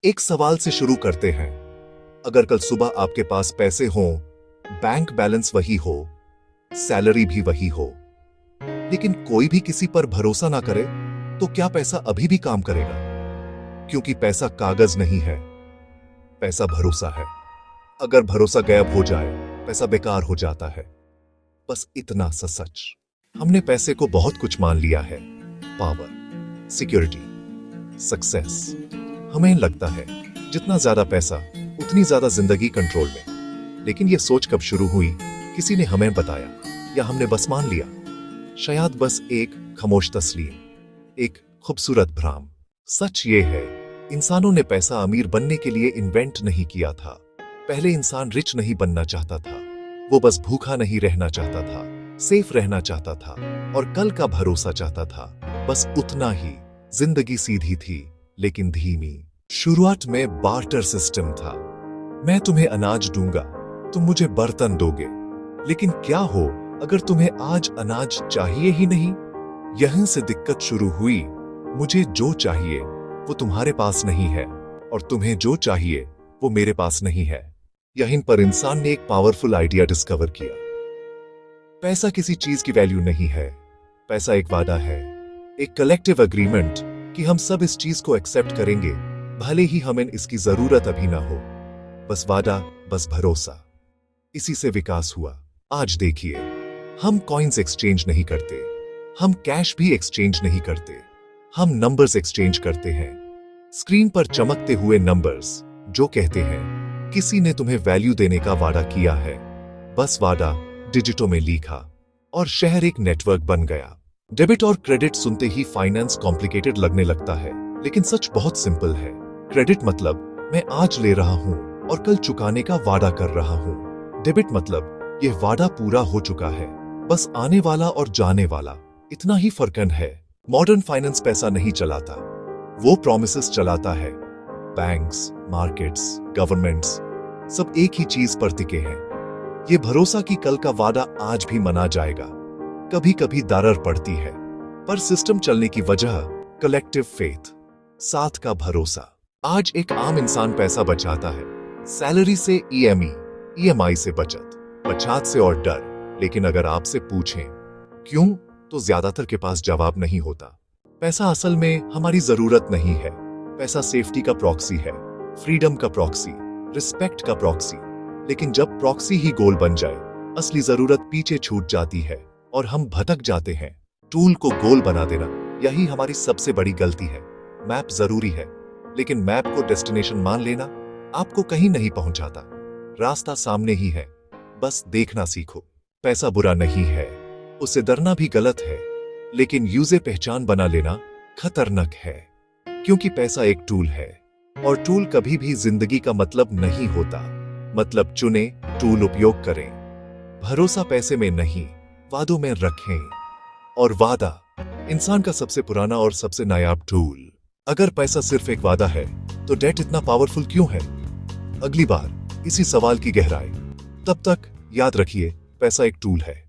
एक सवाल से शुरू करते हैं। अगर कल सुबह आपके पास पैसे हों, बैंक बैलेंस वही हो, सैलरी भी वही हो, लेकिन कोई भी किसी पर भरोसा ना करे, तो क्या पैसा अभी भी काम करेगा? क्योंकि पैसा कागज नहीं है, पैसा भरोसा है। अगर भरोसा गायब हो जाए, पैसा बेकार हो जाता है। बस इतना सा सच। हमने पैसे को बहुत कुछ मान लिया है। Power, security, success. हमें लगता है जितना ज्यादा पैसा उतनी ज्यादा जिंदगी कंट्रोल में। लेकिन यह सोच कब शुरू हुई? किसी ने हमें बताया या हमने बस मान लिया? शायद बस एक खामोश तस्लीम, एक खूबसूरत भ्रम। सच ये है, इंसानों ने पैसा अमीर बनने के लिए इन्वेंट नहीं किया था। पहले इंसान रिच नहीं बनना चाहता था, वो बस भूखा नहीं रहना चाहता था, सेफ रहना चाहता था और कल का भरोसा चाहता था। बस उतना ही। जिंदगी सीधी थी लेकिन धीमी। शुरुआत में बार्टर सिस्टम था। मैं तुम्हें अनाज दूंगा, तुम मुझे बर्तन दोगे। लेकिन क्या हो अगर तुम्हें आज अनाज चाहिए ही नहीं? यहीं से दिक्कत शुरू हुई। मुझे जो चाहिए वो तुम्हारे पास नहीं है और तुम्हें जो चाहिए वो मेरे पास नहीं है। यहीं पर इंसान ने एक पावरफुल आइडिया डिस्कवर किया। पैसा किसी चीज की वैल्यू नहीं है, पैसा एक वादा है, एक कलेक्टिव एग्रीमेंट कि हम सब इस चीज को एक्सेप्ट करेंगे, भले ही हमें इसकी जरूरत अभी ना हो। बस वादा, बस भरोसा। इसी से विकास हुआ। आज देखिए, हम कॉइन्स एक्सचेंज नहीं करते, हम कैश भी एक्सचेंज नहीं करते, हम नंबर्स एक्सचेंज करते हैं। स्क्रीन पर चमकते हुए नंबर्स जो कहते हैं किसी ने तुम्हें वैल्यू देने का वादा किया है। बस वादा डिजिटों में लिखा और शहर एक नेटवर्क बन गया। डेबिट और क्रेडिट सुनते ही फाइनेंस कॉम्प्लिकेटेड लगने लगता है, लेकिन सच बहुत सिंपल है। क्रेडिट मतलब मैं आज ले रहा हूं और कल चुकाने का वादा कर रहा हूं। डेबिट मतलब यह वादा पूरा हो चुका है, बस आने वाला और जाने वाला, इतना ही फर्क है। मॉडर्न फाइनेंस पैसा नहीं चलाता, वो प्रॉमिसेस चलाता है। बैंक्स, मार्केट्स, गवर्नमेंट्स सब एक ही चीज पर टिके हैं, ये भरोसा कि कल का वादा आज भी मना जाएगा। कभी कभी दरार पड़ती है, पर सिस्टम चलने की वजह कलेक्टिव फेथ, साथ का भरोसा। आज एक आम इंसान पैसा बचाता है, सैलरी से ईएमआई से बचत, पछात से और डर। लेकिन अगर आपसे पूछें क्यों, तो ज्यादातर के पास जवाब नहीं होता। पैसा असल में हमारी जरूरत नहीं है। पैसा सेफ्टी का प्रॉक्सी है, फ्रीडम का प्रॉक्सी, रिस्पेक्ट का प्रॉक्सी। लेकिन जब प्रॉक्सी ही गोल बन जाए, असली जरूरत पीछे छूट जाती है और हम भटक जाते हैं। टूल को गोल बना देना, यही हमारी सबसे बड़ी गलती है। मैप जरूरी है, लेकिन मैप को डेस्टिनेशन मान लेना आपको कहीं नहीं पहुंचाता। रास्ता सामने ही है, बस देखना सीखो। पैसा बुरा नहीं है, उससे डरना भी गलत है, लेकिन यूज़े पहचान बना लेना खतरनाक है। क्योंकि पैसा एक टूल है और टूल कभी भी जिंदगी का मतलब नहीं होता। मतलब चुने, टूल उपयोग करें। भरोसा पैसे में नहीं, वादों में रखें। और वादा इंसान का सबसे पुराना और सबसे नायाब टूल। अगर पैसा सिर्फ एक वादा है, तो डेट इतना पावरफुल क्यों है? अगली बार इसी सवाल की गहराई। तब तक याद रखिए, पैसा एक टूल है।